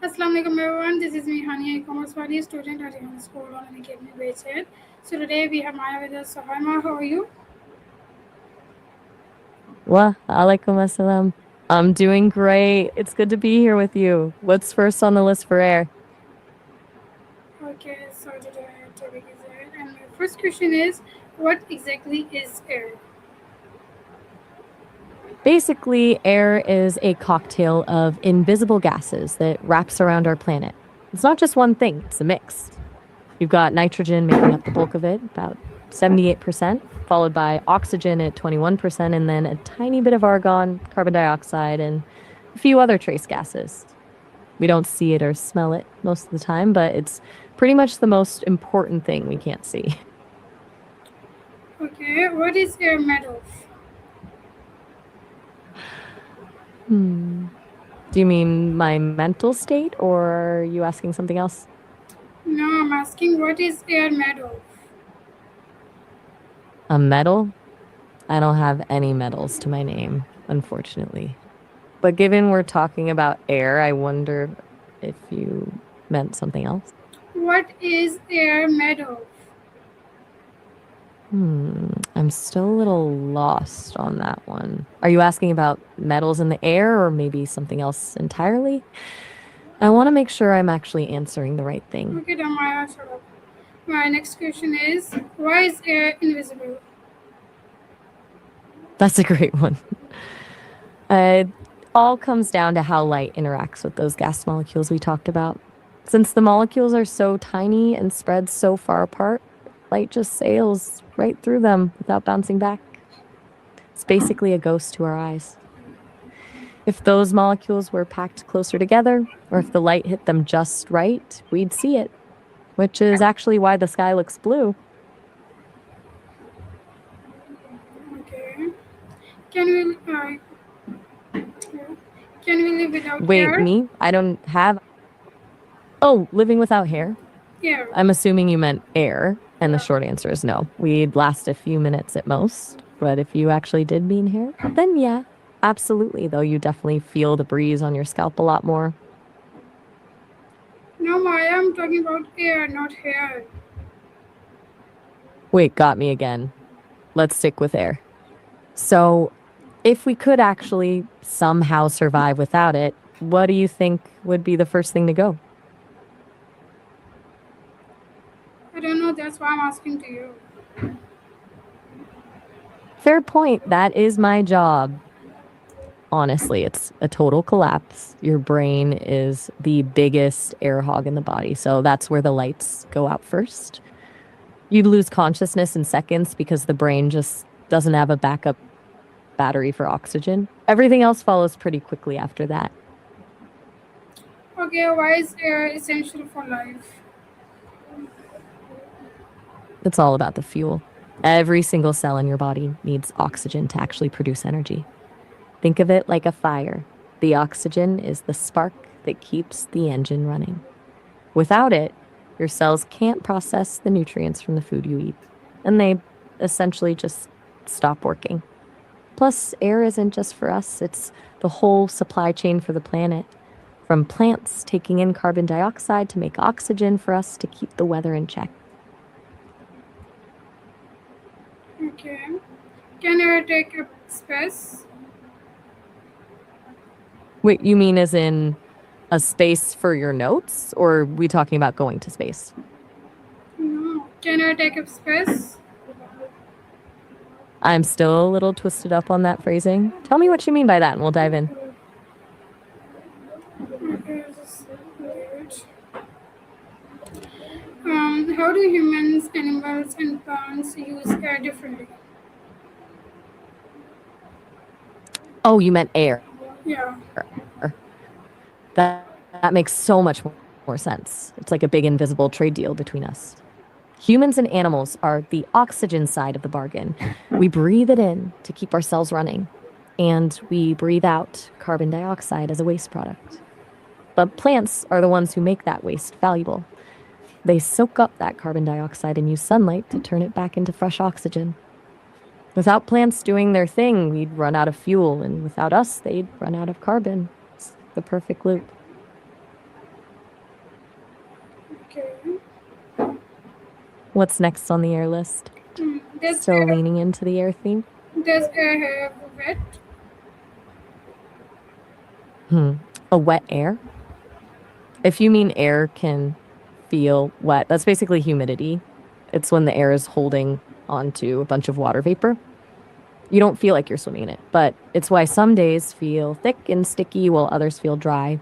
Assalamu alaikum everyone. This is Rehan, a commerce study student at Rehan School on an academy website. So today we have Maya with us. So hi Maya, how are you? Wa alaikum assalam. I'm doing great. It's good to be here with you. What's first on the list for air? Okay, so today our topic is air. And my first question is, what exactly is air? Basically, air is a cocktail of invisible gases that wraps around our planet. It's not just one thing, it's a mix. You've got nitrogen making up the bulk of it, about 78%, followed by oxygen at 21%, and then a tiny bit of argon, carbon dioxide, and a few other trace gases. We don't see it or smell it most of the time, but it's pretty much the most important thing we can't see. Okay, what is air made of? Hmm. Do you mean my mental state, or are you asking something else? No, I'm asking what is air made of? A medal? I don't have any medals to my name, unfortunately. But given we're talking about air, I wonder if you meant something else. What is air made of? I'm still a little lost on that one. Are you asking about metals in the air or maybe something else entirely? I want to make sure I'm actually answering the right thing. Okay, then Maya, shut up. My next question is, why is air invisible? That's a great one. It all comes down to how light interacts with those gas molecules we talked about. Since the molecules are so tiny and spread so far apart, light just sails right through them without bouncing back. It's basically a ghost to our eyes. If those molecules were packed closer together, or if the light hit them just right, we'd see it, which is actually why the sky looks blue. Okay. Can we can we live without Wait, air? me? I don't have. Oh, living without hair? Air. I'm assuming you meant air, and the short answer is no. We'd last a few minutes at most. But if you actually did mean hair, then yeah, absolutely. Though you definitely feel the breeze on your scalp a lot more. No, Maya, I'm talking about air, not hair. Wait, got me again. Let's stick with air. So, if we could actually somehow survive without it, what do you think would be the first thing to go? I don't know, that's why I'm asking to you. Fair point. That is my job. Honestly, it's a total collapse. Your brain is the biggest air hog in the body. So that's where the lights go out first. You'd lose consciousness in seconds because the brain just doesn't have a backup battery for oxygen. Everything else follows pretty quickly after that. Okay, why is air essential for life? It's all about the fuel. Every single cell in your body needs oxygen to actually produce energy. Think of it like a fire. The oxygen is the spark that keeps the engine running. Without it, your cells can't process the nutrients from the food you eat, and they essentially just stop working. Plus, air isn't just for us, it's the whole supply chain for the planet. From plants taking in carbon dioxide to make oxygen for us to keep the weather in check. Okay. Can air take up space? Wait, you mean as in a space for your notes, or are we talking about going to space? No. Can air take up space? I'm still a little twisted up on that phrasing. Tell me what you mean by that, and we'll dive in. Okay, just wait. How do humans, animals, and plants use air differently? Oh, you meant air. Yeah. That makes so much more sense. It's like a big invisible trade deal between us. Humans and animals are the oxygen side of the bargain. We breathe it in to keep our cells running, and we breathe out carbon dioxide as a waste product. But plants are the ones who make that waste valuable. They soak up that carbon dioxide and use sunlight to turn it back into fresh oxygen. Without plants doing their thing, we'd run out of fuel, and without us, they'd run out of carbon. It's the perfect loop. Okay. What's next on the air list? Does Still air, leaning into the air theme? does air have wet? A wet air? If you mean air can feel wet, that's basically humidity. It's when the air is holding onto a bunch of water vapor. You don't feel like you're swimming in it, but it's why some days feel thick and sticky while others feel dry.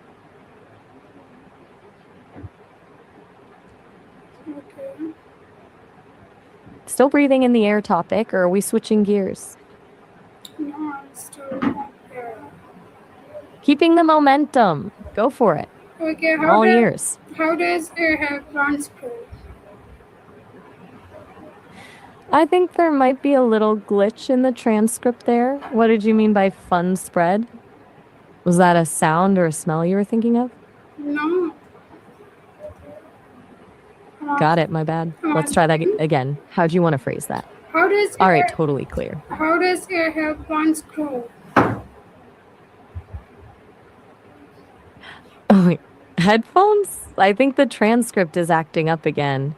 Okay. Still breathing in the air topic, or are we switching gears? No, I'm still on air. Keeping the momentum. Go for it. Okay, I'm all ears. how does air have plants grow? I think there might be a little glitch in the transcript there. What did you mean by fun spread? Was that a sound or a smell you were thinking of? No. I'm Got asking, it, my bad. I'm Let's try that asking, again. How'd you want to phrase that? how does All right, air totally clear. how does air have plants grow? Oh, wait. Headphones? I think the transcript is acting up again.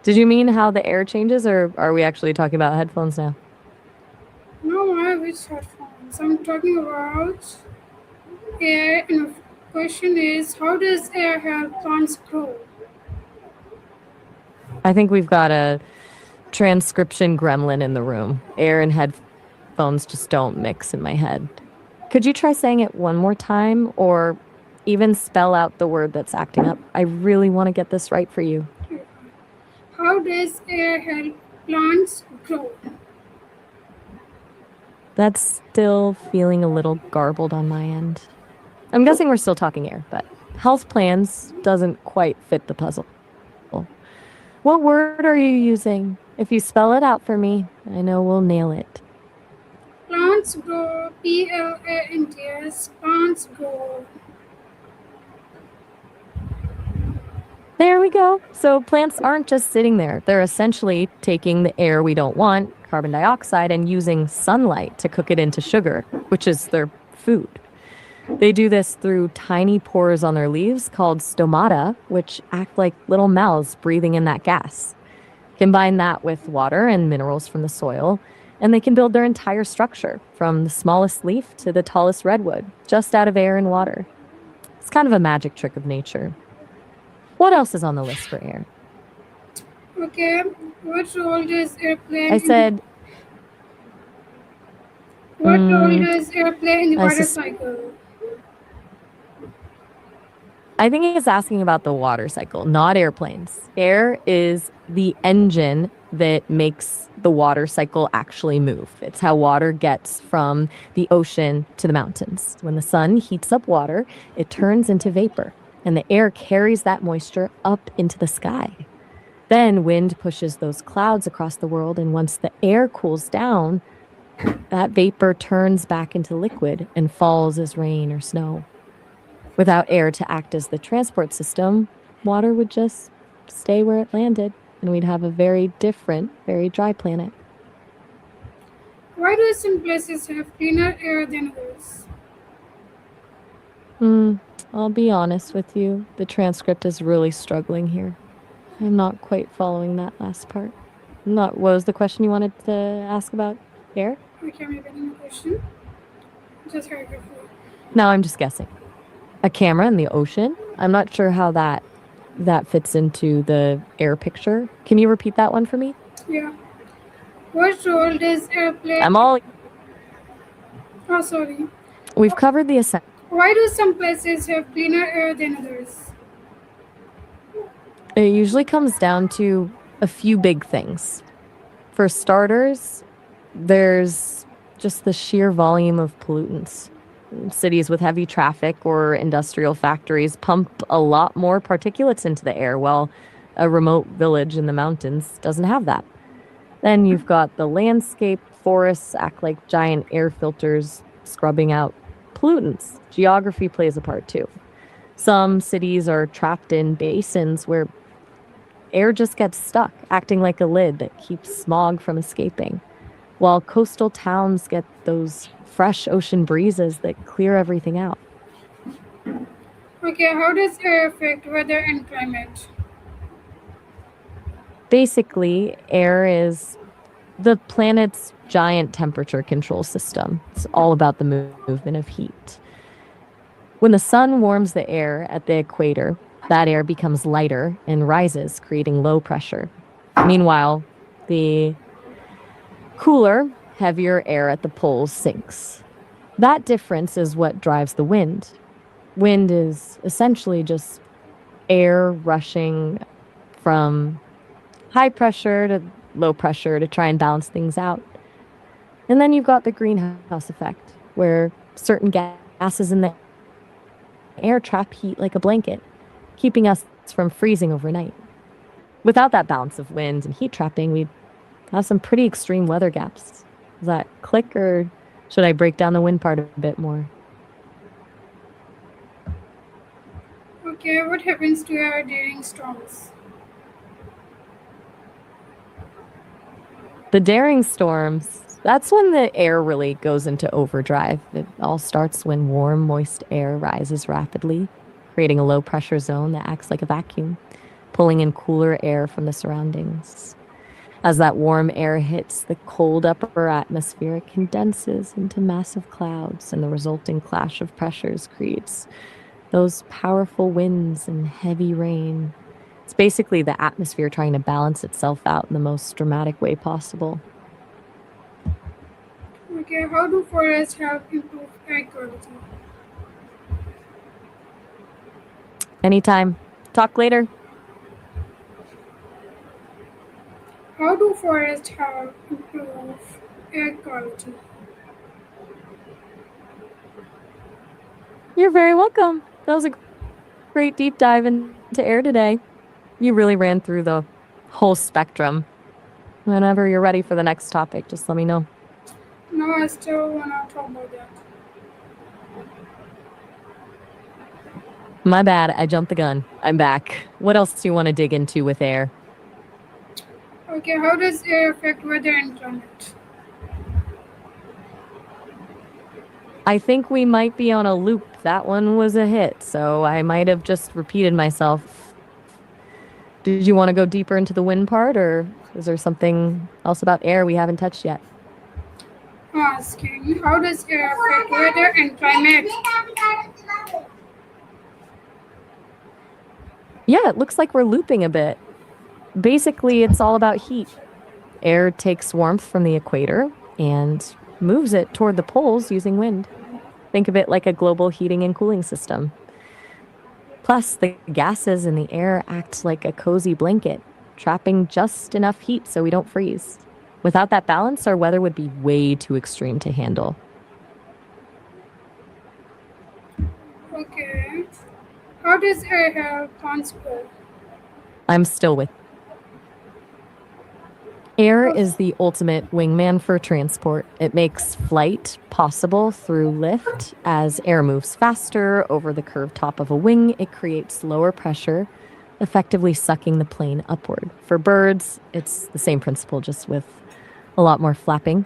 Did you mean how the air changes, or are we actually talking about headphones now? No, I have which headphones. I'm talking about air, and the question is, how does air have plants grow? I think we've got a transcription gremlin in the room. Air and headphones just don't mix in my head. Could you try saying it one more time, or even spell out the word that's acting up? I really want to get this right for you. How does air help plants grow? That's still feeling a little garbled on my end. I'm guessing we're still talking air, but health plans doesn't quite fit the puzzle. What word are you using? If you spell it out for me, I know we'll nail it. Plants grow, plants, plants grow. There we go. So plants aren't just sitting there. They're essentially taking the air we don't want, carbon dioxide, and using sunlight to cook it into sugar, which is their food. They do this through tiny pores on their leaves called stomata, which act like little mouths breathing in that gas. Combine that with water and minerals from the soil, and they can build their entire structure, from the smallest leaf to the tallest redwood, just out of air and water. It's kind of a magic trick of nature. What else is on the list for air? Okay, what role does air play I in the said, what role does air play in the I, water sus- cycle? I think it's asking about the water cycle, not airplanes. Air is the engine that makes the water cycle actually move. It's how water gets from the ocean to the mountains. When the sun heats up water, it turns into vapor, and the air carries that moisture up into the sky. Then wind pushes those clouds across the world, and once the air cools down, that vapor turns back into liquid and falls as rain or snow. Without air to act as the transport system, water would just stay where it landed, and we'd have a very different, very dry planet. Why do some places have cleaner air than others? I'll be honest with you, the transcript is really struggling here. I'm not quite following that last part. Not what was the question you wanted to ask about air? Okay, maybe another question. Just very quickly. Now I'm just guessing. A camera in the ocean? I'm not sure how that fits into the air picture. Can you repeat that one for me? Yeah. What role does air play? I'm all Oh, sorry. we've covered the essentials. Why do some places have cleaner air than others? It usually comes down to a few big things. For starters, there's just the sheer volume of pollutants. Cities with heavy traffic or industrial factories pump a lot more particulates into the air, while a remote village in the mountains doesn't have that. Then you've got the landscape, forests act like giant air filters, scrubbing out pollutants. Geography plays a part too. Some cities are trapped in basins where air just gets stuck, acting like a lid that keeps smog from escaping, while coastal towns get those fresh ocean breezes that clear everything out. Okay, how does air affect weather and climate? Basically, air is the planet's giant temperature control system. It's all about the movement of heat. When the sun warms the air at the equator, that air becomes lighter and rises, creating low pressure. Meanwhile, the cooler, heavier air at the poles sinks. That difference is what drives the wind. Wind is essentially just air rushing from high pressure to low pressure to try and balance things out. And then you've got the greenhouse effect, where certain gases in the air trap heat like a blanket, keeping us from freezing overnight. Without that balance of wind and heat trapping, we'd have some pretty extreme weather gaps. Does that click, or should I break down the wind part a bit more? Okay, what happens to air during storms? The daring storms, that's when the air really goes into overdrive. It all starts when warm, moist air rises rapidly, creating a low pressure zone that acts like a vacuum, pulling in cooler air from the surroundings. As that warm air hits the cold upper atmosphere, it condenses into massive clouds, and the resulting clash of pressures creates those powerful winds and heavy rain. It's basically the atmosphere trying to balance itself out in the most dramatic way possible. Okay, how do forests help improve air quality? Anytime. Talk later. How do forests help improve air quality? You're very welcome. That was a great deep dive into air today. You really ran through the whole spectrum. Whenever you're ready for the next topic, just let me know. No, I still wanna talk about that. My bad, I jumped the gun. I'm back. What else do you want to dig into with air? Okay, how does air affect weather and climate? I think we might be on a loop. That one was a hit, so I might have just repeated myself. Did you want to go deeper into the wind part, or is there something else about air we haven't touched yet? Asking, how does air affect weather and climate? Yeah, it looks like we're looping a bit. Basically, it's all about heat. Air takes warmth from the equator and moves it toward the poles using wind. Think of it like a global heating and cooling system. Plus, the gases in the air act like a cozy blanket, trapping just enough heat so we don't freeze. Without that balance, our weather would be way too extreme to handle. Okay, how does air help plants grow? I'm still with you. Air How, is the ultimate wingman for transport. It makes flight possible through lift. As air moves faster over the curved top of a wing, it creates lower pressure, effectively sucking the plane upward. For birds, it's the same principle, just with a lot more flapping.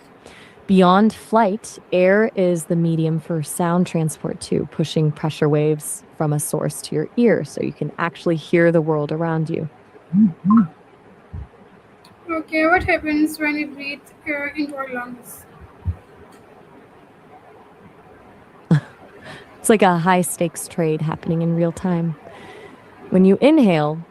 Beyond flight, air is the medium for sound transport too, pushing pressure waves from a source to your ear so you can actually hear the world around you. okay, what happens when we breathe air into our lungs? It's like a high stakes trade happening in real time. When you inhale,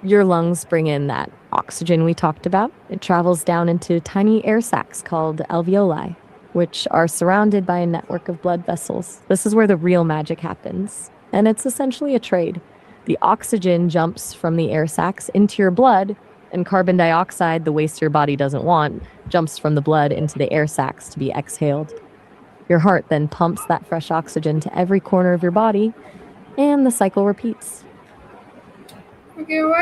your lungs bring in that oxygen we talked about. It travels down into tiny air sacs called alveoli, which are surrounded by a network of blood vessels. This is where the real magic happens. And it's essentially a trade. The oxygen jumps from the air sacs into your blood, and carbon dioxide, the waste your body doesn't want, jumps from the blood into the air sacs to be exhaled. Your heart then pumps that fresh oxygen to every corner of your body, and the cycle repeats. Okay, why